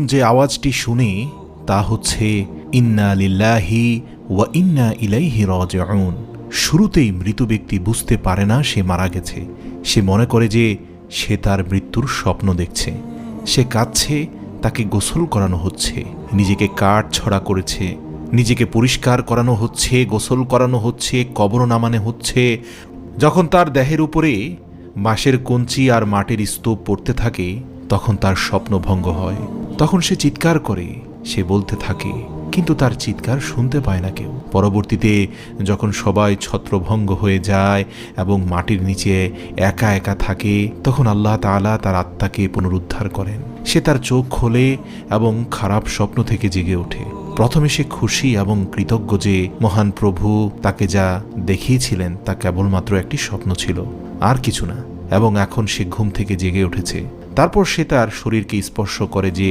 যে আওয়াজটি শুনে তা হচ্ছে ইন্না লিল্লাহি ওয়া ইন্না ইলাইহি রাজিউন। শুরুতেই মৃত ব্যক্তি বুঝতে পারে না সে মারা গেছে। সে মনে করে যে সে তার মৃত্যুর স্বপ্ন দেখছে। সে কাঁদছে, তাকে গোসল করানো হচ্ছে, নিজেকে কাঠ ছড়া করেছে, নিজেকে পরিষ্কার করানো হচ্ছে, গোসল করানো হচ্ছে, কবর নামানো হচ্ছে। যখন তার দেহের উপরে বাঁশের কঞ্চি আর মাটির স্তূপ পড়তে থাকে তখন তার স্বপ্নভঙ্গ হয়। তখন সে চিৎকার করে, সে বলতে থাকে, কিন্তু তার চিৎকার শুনতে পায় না কেউ। পরবর্তীতে যখন সবাই ছত্রভঙ্গ হয়ে যায় এবং মাটির নিচে একা একা থাকে তখন আল্লাহ তাআলা তার আত্মাকে পুনরুদ্ধার করেন। সে তার চোখ খোলে এবং খারাপ স্বপ্ন থেকে জেগে ওঠে। প্রথমে সে খুশি এবং কৃতজ্ঞ যে মহান প্রভু তাকে যা দেখিয়েছিলেন তা কেবলমাত্র একটি স্বপ্ন ছিল, আর কিছু না, এবং এখন সে ঘুম থেকে জেগে উঠেছে। তারপর সে তার শরীরকে স্পর্শ করে যে